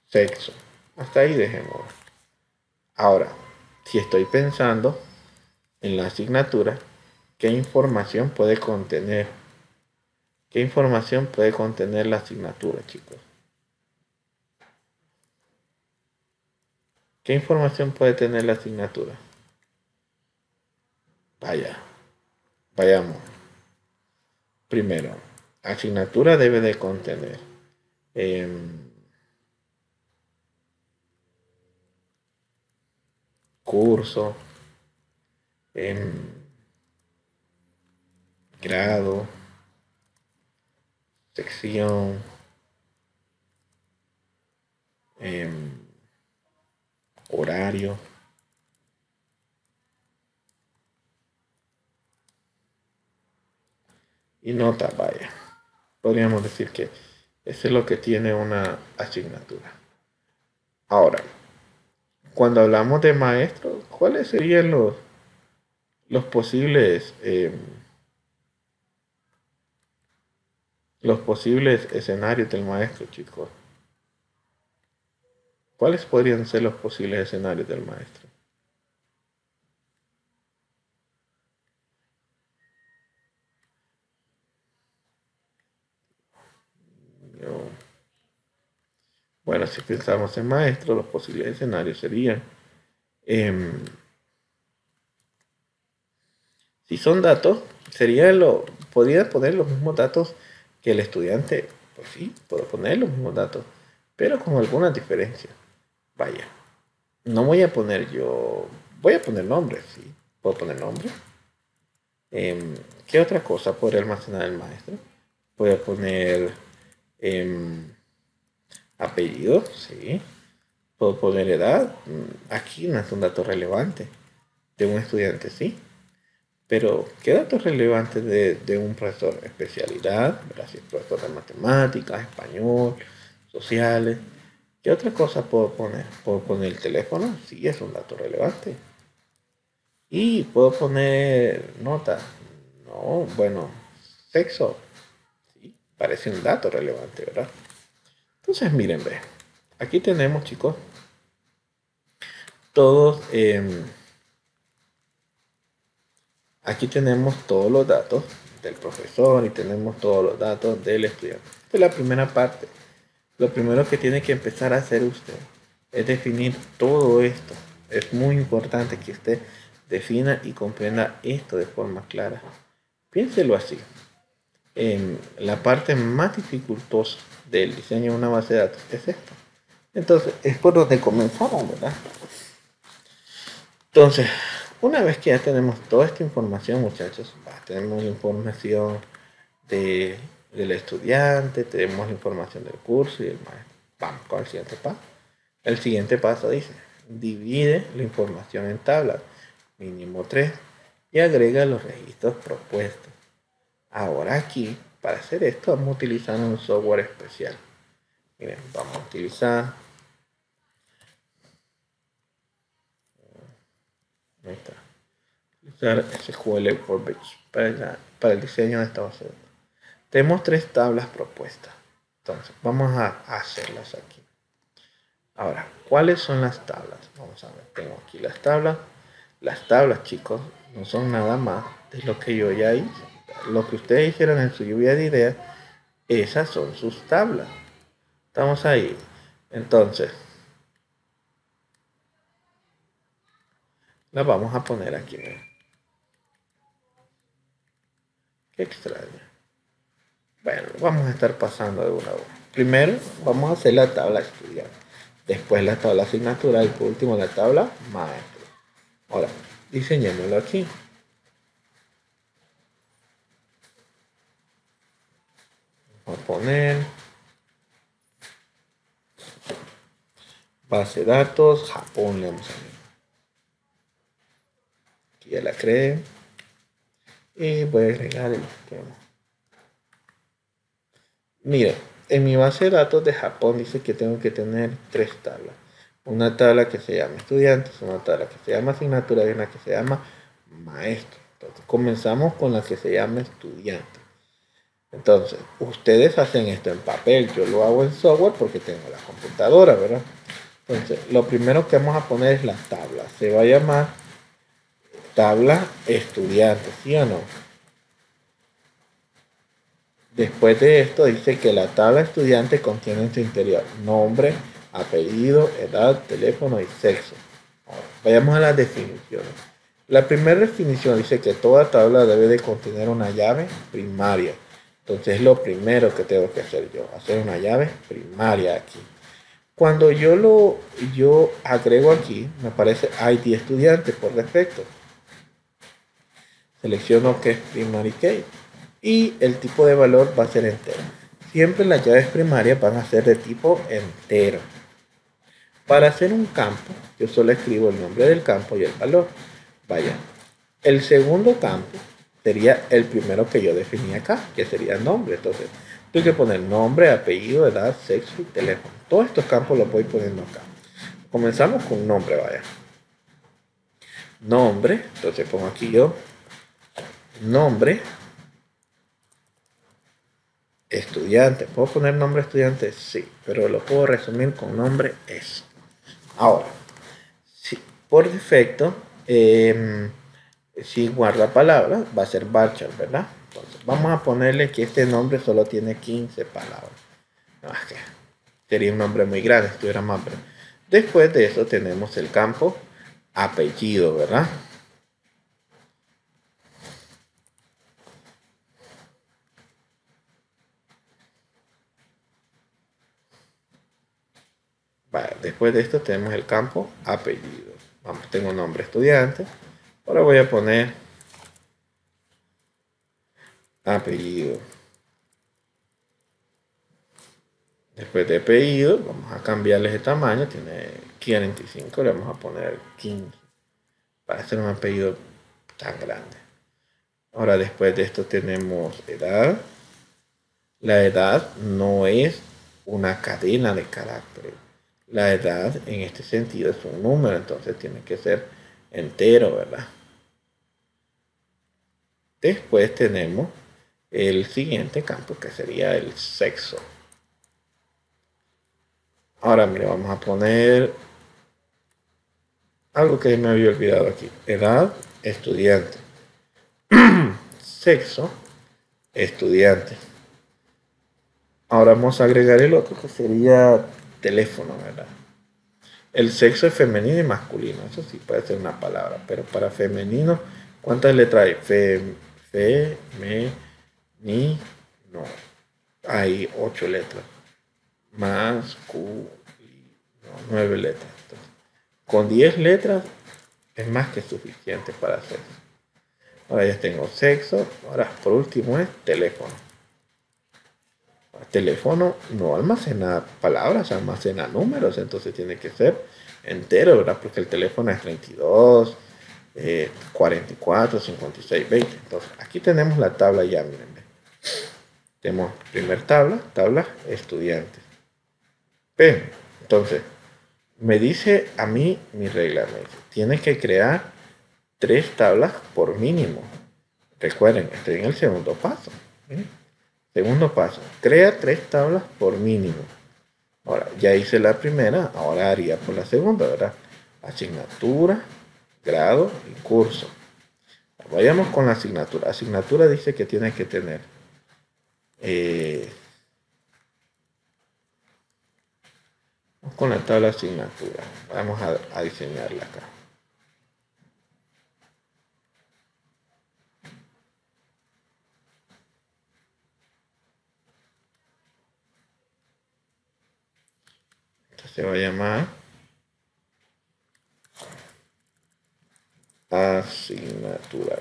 sexo? Hasta ahí dejemos. Ahora, si estoy pensando en la asignatura, ¿qué información puede contener? ¿Qué información puede contener la asignatura, chicos? ¿Qué información puede tener la asignatura? Vayamos. Primero, asignatura debe de contener curso, grado, sección, horario, y nota, vaya. Podríamos decir que eso es lo que tiene una asignatura. Ahora, cuando hablamos de maestros, ¿cuáles serían los posibles escenarios del maestro, chicos? ¿Cuáles podrían ser los posibles escenarios del maestro? Bueno, si pensamos en maestro, los posibles escenarios serían, si son datos, podría poner los mismos datos que el estudiante. Pues sí, puedo poner los mismos datos, pero con algunas diferencias. Vaya, no voy a poner voy a poner nombres, sí, puedo poner nombres. ¿Qué otra cosa podría almacenar el maestro? Voy a poner apellido, sí. Puedo poner edad. Aquí no es un dato relevante de un estudiante, sí. Pero, ¿qué datos relevantes de un profesor? Especialidad, gracias, profesor de matemáticas, español, sociales. ¿Qué otra cosa puedo poner? ¿Puedo poner el teléfono? Sí, es un dato relevante. Y puedo poner nota. No, bueno, sexo. Sí, parece un dato relevante, ¿verdad? Entonces, miren, ve. Aquí tenemos, chicos, todos Aquí tenemos todos los datos del profesor y tenemos todos los datos del estudiante. Esta es la primera parte. Lo primero que tiene que empezar a hacer usted es definir todo esto. Es muy importante que usted defina y comprenda esto de forma clara. Piénselo así. En la parte más dificultosa del diseño de una base de datos es esto. Entonces, es por donde comenzamos, ¿verdad? Entonces, una vez que ya tenemos toda esta información, muchachos, tenemos la información de, del estudiante, tenemos la información del curso y el maestro. Vamos con el siguiente paso. El siguiente paso dice, divide la información en tablas, mínimo 3, y agrega los registros propuestos. Ahora aquí, para hacer esto, vamos a utilizar un software especial. Miren, vamos a utilizar... Ahí está. Utilizar SQL Workbench para el diseño de esta base de datos. Tenemos 3 tablas propuestas. Entonces, vamos a hacerlas aquí. Ahora, ¿cuáles son las tablas? Vamos a ver, tengo aquí las tablas. Las tablas, chicos, no son nada más de lo que yo ya hice. Lo que ustedes hicieron en su lluvia de ideas, esas son sus tablas. Estamos ahí. Entonces, las vamos a poner aquí. Miren. Qué extraño. Bueno, vamos a estar pasando de una a una. Primero, vamos a hacer la tabla estudiante. Después la tabla asignatura y por último la tabla maestro. Ahora, diseñémoslo aquí. Vamos a poner base de datos, Japón, le vamos a ver. Aquí ya la creé. Y voy a agregar el esquema. Mira, en mi base de datos de Japón dice que tengo que tener 3 tablas. Una tabla que se llama estudiantes, una tabla que se llama asignatura y una que se llama maestro. Entonces, comenzamos con la que se llama estudiante. Entonces, ustedes hacen esto en papel, yo lo hago en software porque tengo la computadora, ¿verdad? Entonces, lo primero que vamos a poner es la tabla. Se va a llamar tabla estudiante, ¿sí o no? Después de esto dice que la tabla estudiante contiene en su interior nombre, apellido, edad, teléfono y sexo. Ahora, vayamos a las definiciones. La primera definición dice que toda tabla debe de contener una llave primaria. Entonces es lo primero que tengo que hacer yo, hacer una llave primaria aquí. Cuando yo agrego aquí, me aparece ID estudiante por defecto. Selecciono que es primary key y el tipo de valor va a ser entero. Siempre las llaves primarias van a ser de tipo entero. Para hacer un campo, yo solo escribo el nombre del campo y el valor. Vaya, el segundo campo sería el primero que yo definí acá, que sería nombre. Entonces, tengo que poner nombre, apellido, edad, sexo y teléfono. Todos estos campos los voy poniendo acá. Comenzamos con nombre, vaya. Nombre, entonces pongo aquí yo nombre estudiante. ¿Puedo poner nombre estudiante? Sí, pero lo puedo resumir con nombre es. Ahora, si, por defecto, si guarda palabras, va a ser varchar, ¿verdad? Entonces, vamos a ponerle que este nombre solo tiene 15 palabras. No, es que sería un nombre muy grande, estuviera más breve. Después de eso tenemos el campo apellido, ¿verdad? Vale, después de esto tenemos el campo apellido. Vamos, tengo nombre estudiante. Ahora voy a poner apellido. Después de apellido, vamos a cambiarle de tamaño. Tiene 45, le vamos a poner 15. Para hacer un apellido tan grande. Ahora después de esto tenemos edad. La edad no es una cadena de caracteres. La edad en este sentido es un número, entonces tiene que ser entero, ¿verdad? Después tenemos el siguiente campo que sería el sexo. Ahora, mire, vamos a poner algo que me había olvidado aquí. Edad, estudiante. Sexo, estudiante. Ahora vamos a agregar el otro que sería teléfono, ¿verdad? El sexo es femenino y masculino, eso sí puede ser una palabra, pero para femenino, ¿cuántas letras hay? Me, ni, no. Hay 8 letras. Masculino, 9 letras. Entonces, con 10 letras es más que suficiente para hacer. Ahora ya tengo sexo, ahora por último es teléfono. Teléfono no almacena palabras, almacena números, entonces tiene que ser entero, ¿verdad? Porque el teléfono es 32, 44, 56, 20. Entonces, aquí tenemos la tabla ya, miren. Tenemos primer tabla estudiantes. Ven, entonces, me dice a mí mi regla, me dice, tienes que crear 3 tablas por mínimo. Recuerden, estoy en el segundo paso. ¿Sí? Segundo paso, crea 3 tablas por mínimo. Ahora, ya hice la primera, ahora haría por la segunda, ¿verdad? Asignatura, grado y curso. Vayamos con la asignatura. Asignatura dice que tiene que tener con la tabla asignatura. Vamos a diseñarla acá. Esta se va a llamar asignatura.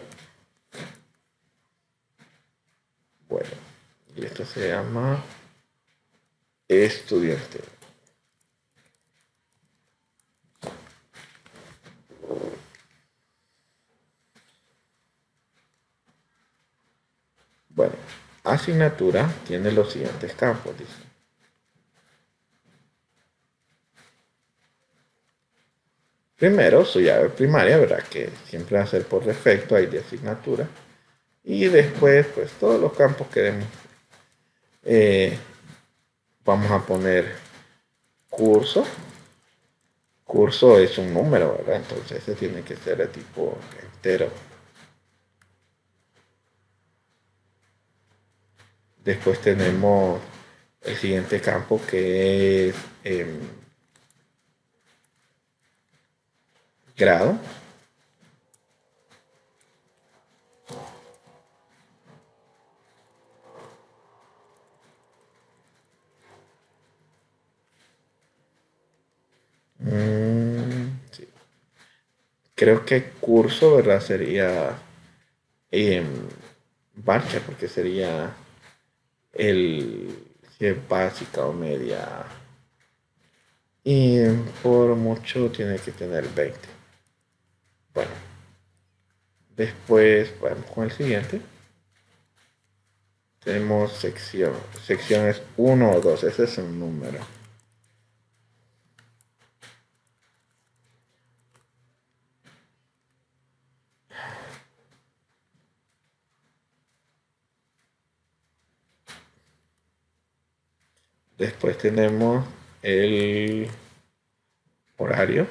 Bueno, y esto se llama estudiante. Bueno, asignatura tiene los siguientes campos, dice. Primero, su llave primaria, ¿verdad? Que siempre va a ser por defecto, hay de asignatura. Y después, pues todos los campos que demos. Vamos a poner curso. Curso es un número, ¿verdad? Entonces ese tiene que ser de tipo entero. Después tenemos el siguiente campo que es grado. Sí. Creo que curso, ¿verdad? Sería marcha, porque sería si es básica o media. Y por mucho tiene que tener 20. Bueno, después vamos con el siguiente. Tenemos sección. Sección es 1 o 2. Ese es un número. Después tenemos el horario.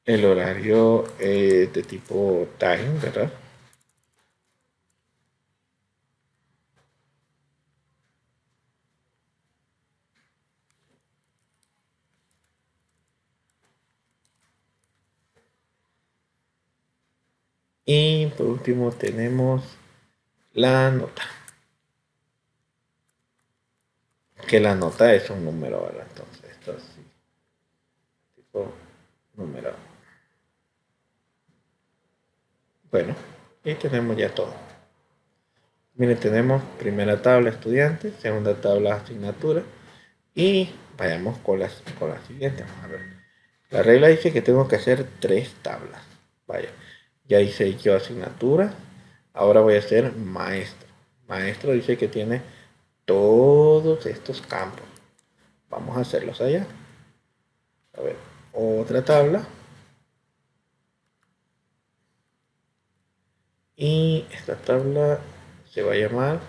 El horario de tipo time, ¿verdad? Y por último tenemos la nota. Que la nota es un número, ¿verdad? Entonces, esto es tipo número. Bueno, y tenemos ya todo. Miren, tenemos primera tabla estudiante, segunda tabla asignatura y vayamos con la siguiente. Vamos a ver. La regla dice que tengo que hacer 3 tablas. Vaya, ya hice yo asignatura, ahora voy a hacer maestro. Maestro dice que tiene todos estos campos. Vamos a hacerlos allá. A ver, otra tabla. Y esta tabla se va a llamar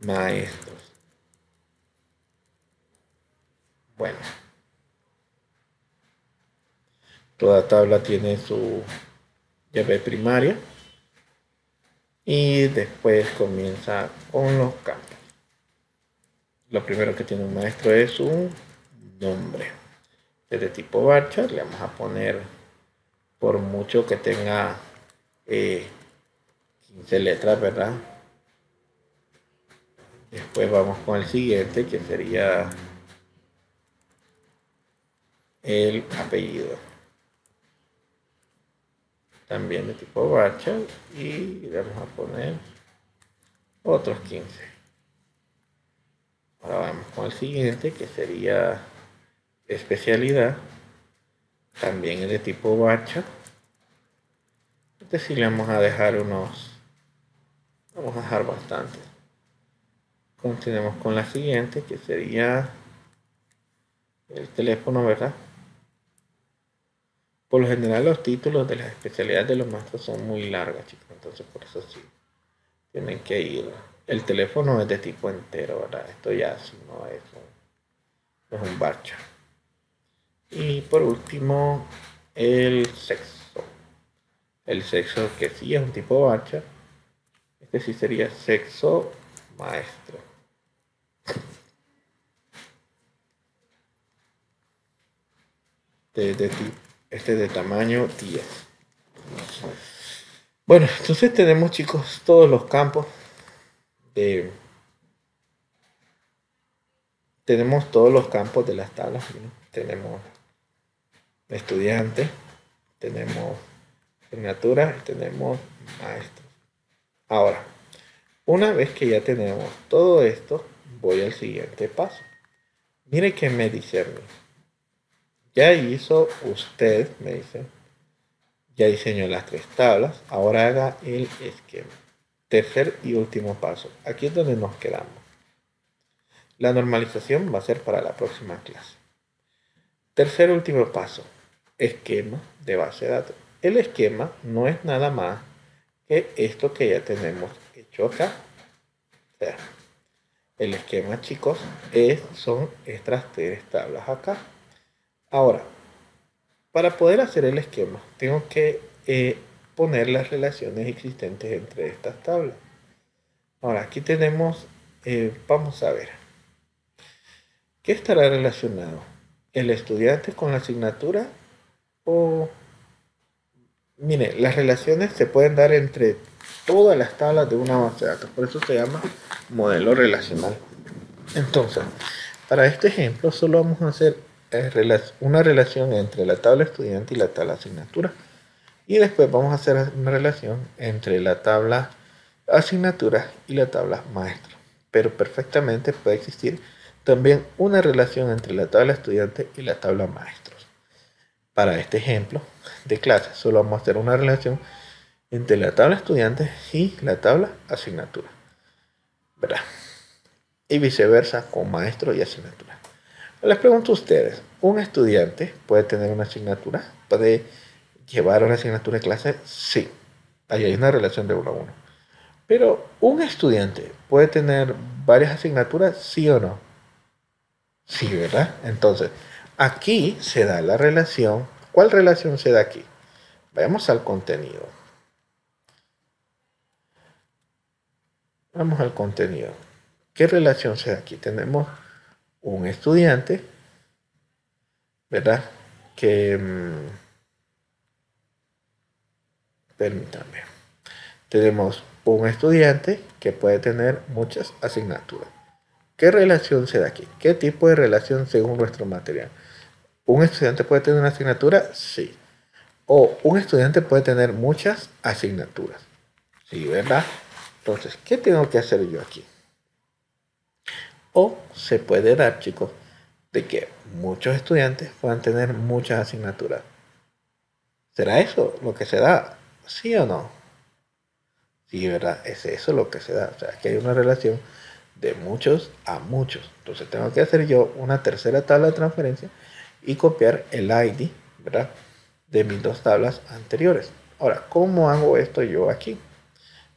maestros. Bueno, Toda tabla tiene su llave primaria y después comienza con los campos. Lo primero que tiene un maestro es un nombre. Es de tipo varchar, le vamos a poner, por mucho que tenga 15 letras, ¿verdad? Después vamos con el siguiente, que sería el apellido. También de tipo varchar, y le vamos a poner otros 15. Ahora vamos con el siguiente, que sería especialidad. También es de tipo varchar. Este sí le vamos a dejar vamos a dejar bastante. Continuemos con la siguiente, que sería el teléfono, ¿verdad? Por lo general los títulos de las especialidades de los maestros son muy largas, chicos, entonces por eso sí tienen que ir. El teléfono es de tipo entero, ¿verdad? Esto ya sí no es un varchar. Y por último, el sexo. El sexo que sí es un tipo varchar. Este sí sería sexo maestro. Este de tamaño 10. Bueno, entonces tenemos, chicos, todos los campos de... Tenemos todos los campos de las tablas, ¿no? Tenemos estudiantes, tenemos asignaturas y tenemos maestros. Ahora, una vez que ya tenemos todo esto, voy al siguiente paso. Mire que me dice a mí. Ya hizo usted, me dice, ya diseñó las 3 tablas, ahora haga el esquema. Tercer y último paso. Aquí es donde nos quedamos. La normalización va a ser para la próxima clase. Tercer y último paso. Esquema de base de datos. El esquema no es nada más que esto que ya tenemos hecho acá. O sea, el esquema, chicos, son estas 3 tablas acá. Ahora, para poder hacer el esquema, tengo que poner las relaciones existentes entre estas tablas. Ahora, aquí tenemos, vamos a ver, ¿qué estará relacionado? ¿El estudiante con la asignatura? O, mire, las relaciones se pueden dar entre todas las tablas de una base de datos, por eso se llama modelo relacional. Entonces, para este ejemplo, solo vamos a hacer una relación entre la tabla estudiante y la tabla asignatura. Y después vamos a hacer una relación entre la tabla asignatura y la tabla maestro. Pero perfectamente puede existir también una relación entre la tabla estudiante y la tabla maestros. Para este ejemplo de clase, solo vamos a hacer una relación entre la tabla estudiante y la tabla asignatura, ¿verdad? Y viceversa con maestro y asignatura. Les pregunto a ustedes, ¿un estudiante puede tener una asignatura? ¿Puede llevar una asignatura de clase? Sí, ahí hay una relación de 1 a 1. Pero ¿un estudiante puede tener varias asignaturas? ¿Sí o no? Sí, ¿verdad? Entonces, aquí se da la relación. ¿Cuál relación se da aquí? Vayamos al contenido. Vamos al contenido. ¿Qué relación se da aquí? Tenemos un estudiante, ¿verdad? Que... permítanme. Tenemos un estudiante que puede tener muchas asignaturas. ¿Qué relación se da aquí? ¿Qué tipo de relación según nuestro material? ¿Un estudiante puede tener una asignatura? Sí. O un estudiante puede tener muchas asignaturas. Sí, ¿verdad? Entonces, ¿qué tengo que hacer yo aquí? O se puede dar, chicos, de que muchos estudiantes puedan tener muchas asignaturas. ¿Será eso lo que se da? ¿Sí o no? Sí, ¿verdad? Es eso lo que se da. O sea, que hay una relación de muchos a muchos. Entonces tengo que hacer yo una tercera tabla de transferencia y copiar el ID, ¿verdad? De mis 2 tablas anteriores. Ahora, ¿cómo hago esto yo aquí?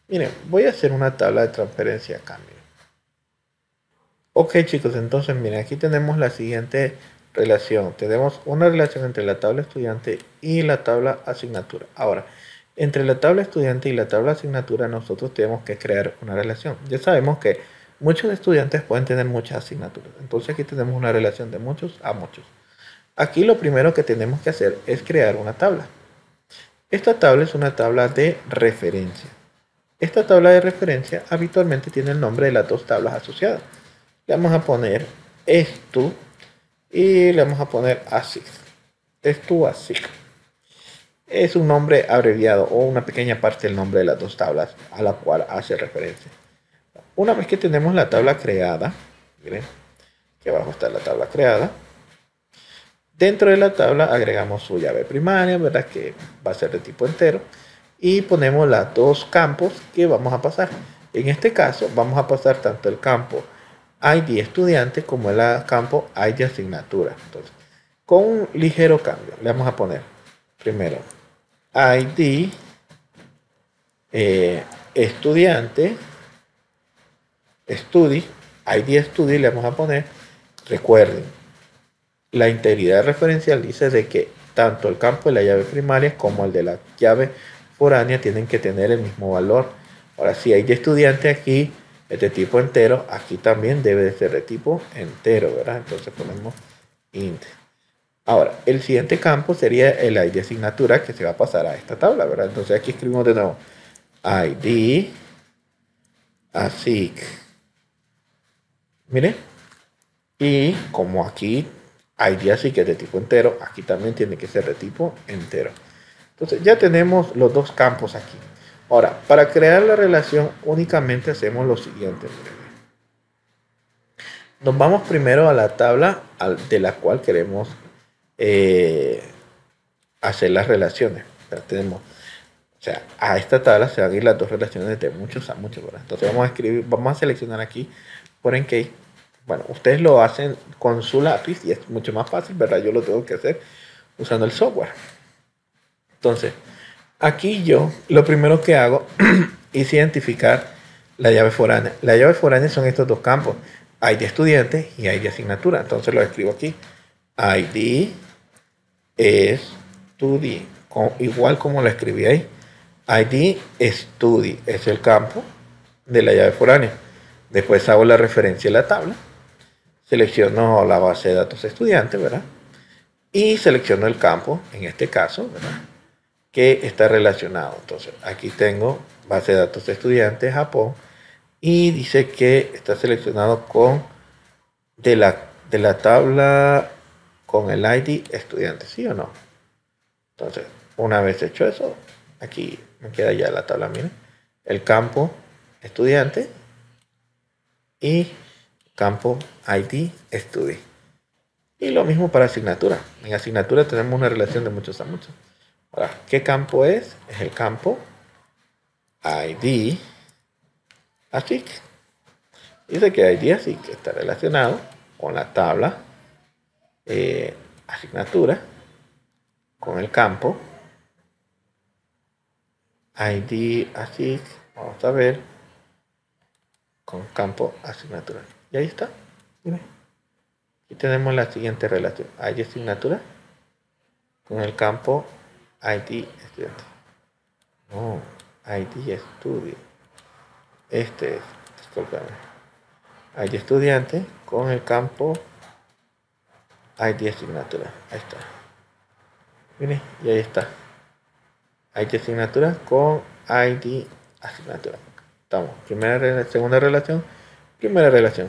Miren, voy a hacer una tabla de transferencia acá. Miren. Ok, chicos, entonces miren, aquí tenemos la siguiente relación. Tenemos una relación entre la tabla estudiante y la tabla asignatura. Ahora, entre la tabla estudiante y la tabla asignatura nosotros tenemos que crear una relación. Ya sabemos que muchos estudiantes pueden tener muchas asignaturas. Entonces aquí tenemos una relación de muchos a muchos. Aquí lo primero que tenemos que hacer es crear una tabla. Esta tabla es una tabla de referencia. Esta tabla de referencia habitualmente tiene el nombre de las dos tablas asociadas. Le vamos a poner estu y le vamos a poner asig. Estu asig. Es un nombre abreviado o una pequeña parte del nombre de las dos tablas a la cual hace referencia. Una vez que tenemos la tabla creada, miren, que abajo está la tabla creada. Dentro de la tabla agregamos su llave primaria, ¿verdad? Que va a ser de tipo entero. Y ponemos los dos campos que vamos a pasar. En este caso vamos a pasar tanto el campo ID estudiante como el campo ID asignatura. Entonces, con un ligero cambio, le vamos a poner primero ID estudiante, ID study le vamos a poner, recuerden, la integridad referencial dice de que tanto el campo de la llave primaria como el de la llave foránea tienen que tener el mismo valor. Ahora, si hay de estudiante aquí es de tipo entero, aquí también debe de ser de tipo entero, ¿verdad? Entonces ponemos int. Ahora, el siguiente campo sería el ID asignatura que se va a pasar a esta tabla, ¿verdad? Entonces aquí escribimos de nuevo ID asig. Miren. Y como aquí ID así que es de tipo entero, aquí también tiene que ser de tipo entero. Entonces ya tenemos los dos campos aquí. Ahora, para crear la relación únicamente hacemos lo siguiente. Nos vamos primero a la tabla de la cual queremos hacer las relaciones. Tenemos, o sea, a esta tabla se van a ir las dos relaciones de muchos a muchos, ¿verdad? Entonces vamos a seleccionar aquí por encase. Bueno, ustedes lo hacen con su lápiz y es mucho más fácil, ¿verdad? Yo lo tengo que hacer usando el software. Entonces, aquí yo lo primero que hago es identificar la llave foránea. La llave foránea son estos dos campos, ID estudiante y ID asignatura. Entonces lo escribo aquí, ID study, igual como lo escribí ahí. ID study es el campo de la llave foránea. Después hago la referencia a la tabla. Selecciono la base de datos estudiante, ¿verdad? Y selecciono el campo, en este caso, ¿verdad? Que está relacionado. Entonces, aquí tengo base de datos estudiante Japón y dice que está seleccionado con de la tabla con el ID estudiante, ¿sí o no? Entonces, una vez hecho eso, aquí me queda ya la tabla, miren, el campo estudiante y campo ID Study. Y lo mismo para asignatura. En asignatura tenemos una relación de muchos a muchos. Ahora, ¿qué campo es? Es el campo ID ASIC. Dice que ID ASIC está relacionado con la tabla asignatura, con el campo ID ASIC. Vamos a ver, con campo asignatura. Y ahí está. Miren. Aquí tenemos la siguiente relación. ID asignatura con el campo ID estudiante. No, ID estudio. Este es, disculpame. ID estudiante con el campo ID asignatura. Ahí está. Miren, y ahí está. ID asignatura con ID asignatura. Estamos. Segunda relación. Primera relación.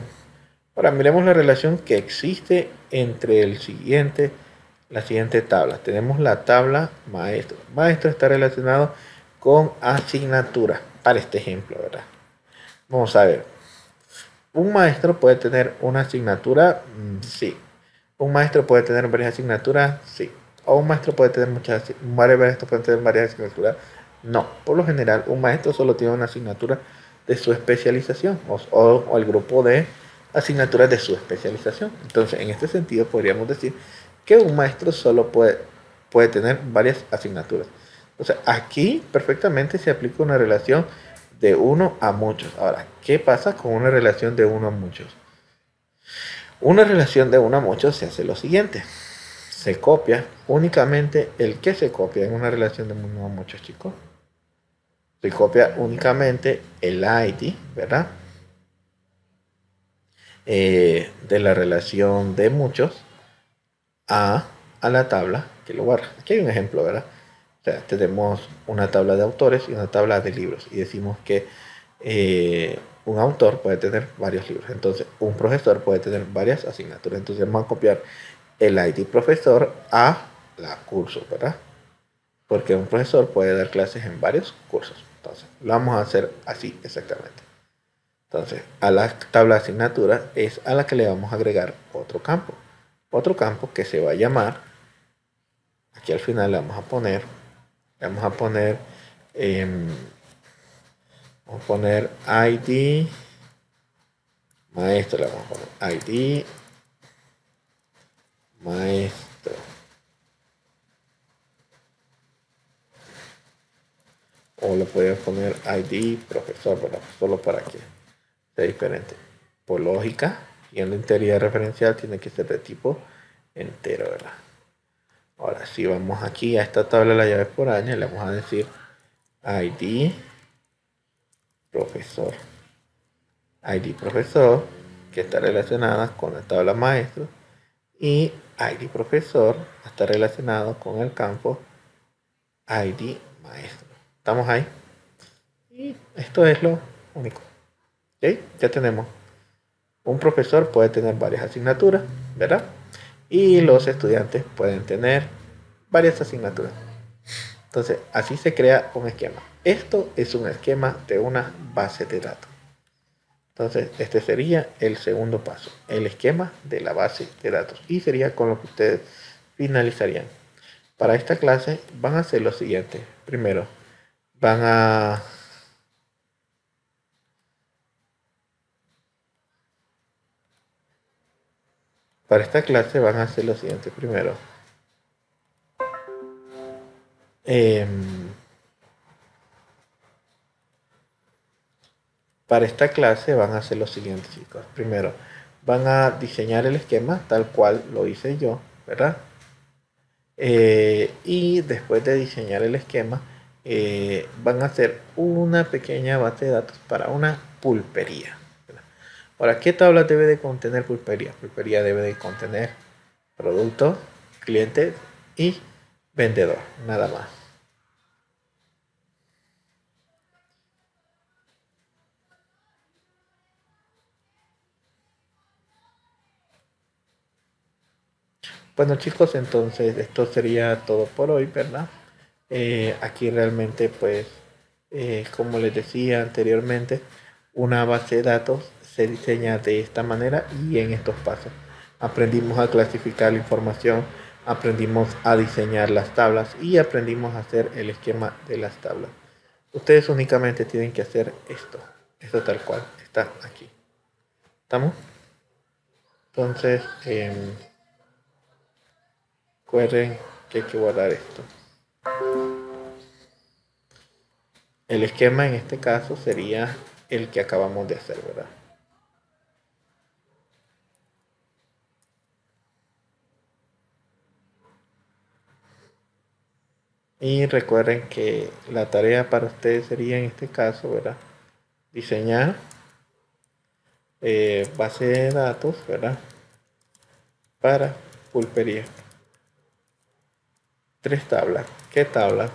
Ahora miremos la relación que existe entre la siguiente tabla. Tenemos la tabla maestro. Maestro está relacionado con asignatura. Para este ejemplo, ¿verdad? Vamos a ver. Un maestro puede tener una asignatura, sí. Un maestro puede tener varias asignaturas, sí. O un maestro puede tener varios maestros pueden tener varias asignaturas, no. Por lo general, un maestro solo tiene una asignatura de su especialización o el grupo de asignaturas de su especialización. Entonces, en este sentido, podríamos decir que un maestro solo puede tener varias asignaturas. Entonces, aquí perfectamente se aplica una relación de uno a muchos. Ahora, ¿qué pasa con una relación de uno a muchos? Una relación de 1 a muchos se hace lo siguiente. Se copia únicamente el que se copia en una relación de 1 a muchos, chicos. Se copia únicamente el ID, ¿verdad? De la relación de muchos a la tabla que lo guarda. Aquí hay un ejemplo, ¿verdad? O sea, tenemos una tabla de autores y una tabla de libros. Y decimos que un autor puede tener varios libros. Entonces, un profesor puede tener varias asignaturas. Entonces, vamos a copiar el ID profesor a la curso, ¿verdad? Porque un profesor puede dar clases en varios cursos. Entonces, lo vamos a hacer así exactamente. Entonces, a la tabla de asignaturas es a la que le vamos a agregar otro campo. Otro campo que se va a llamar, aquí al final le vamos a poner ID maestro, le vamos a poner ID maestro. O le podemos poner ID profesor, ¿verdad? Solo para que sea diferente. Por lógica, y en la integridad referencial tiene que ser de tipo entero, ¿verdad? Ahora, si vamos aquí a esta tabla de las llaves por año, le vamos a decir ID profesor. ID profesor, que está relacionada con la tabla maestro, y ID profesor está relacionado con el campo ID maestro. ¿Estamos ahí? Y esto es lo único. ¿Ok? Ya tenemos. Un profesor puede tener varias asignaturas, ¿verdad? Y los estudiantes pueden tener varias asignaturas. Entonces, así se crea un esquema. Esto es un esquema de una base de datos. Entonces, este sería el segundo paso, el esquema de la base de datos. Y sería con lo que ustedes finalizarían. Para esta clase van a hacer lo siguiente. Primero, para esta clase van a hacer lo siguiente. Primero, para esta clase van a hacer lo siguiente, chicos. Primero, van a diseñar el esquema tal cual lo hice yo, ¿verdad? Y después de diseñar el esquema, van a hacer una pequeña base de datos para una pulpería. Ahora, ¿qué tabla debe de contener pulpería? Pulpería debe de contener producto, cliente y vendedor, nada más. Bueno, chicos, entonces esto sería todo por hoy, ¿verdad? Aquí realmente, pues, como les decía anteriormente, una base de datos se diseña de esta manera y en estos pasos. Aprendimos a clasificar la información, aprendimos a diseñar las tablas y aprendimos a hacer el esquema de las tablas. Ustedes únicamente tienen que hacer esto tal cual, está aquí. ¿Estamos? Entonces, recuerden que hay que guardar esto. El esquema en este caso sería el que acabamos de hacer, ¿verdad? Y recuerden que la tarea para ustedes sería en este caso, ¿verdad? Diseñar base de datos, ¿verdad? Para pulpería. 3 tablas. ¿Qué tabla?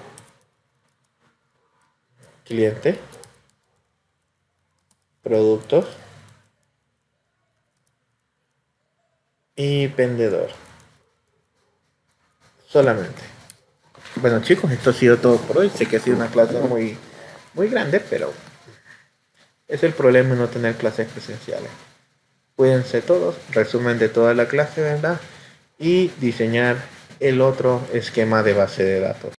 Cliente, productos y vendedor. Solamente. Bueno, chicos, esto ha sido todo por hoy. Sé que ha sido una clase muy grande, pero es el problema de no tener clases presenciales. Cuídense todos, resumen de toda la clase, ¿verdad? Y diseñar el otro esquema de base de datos.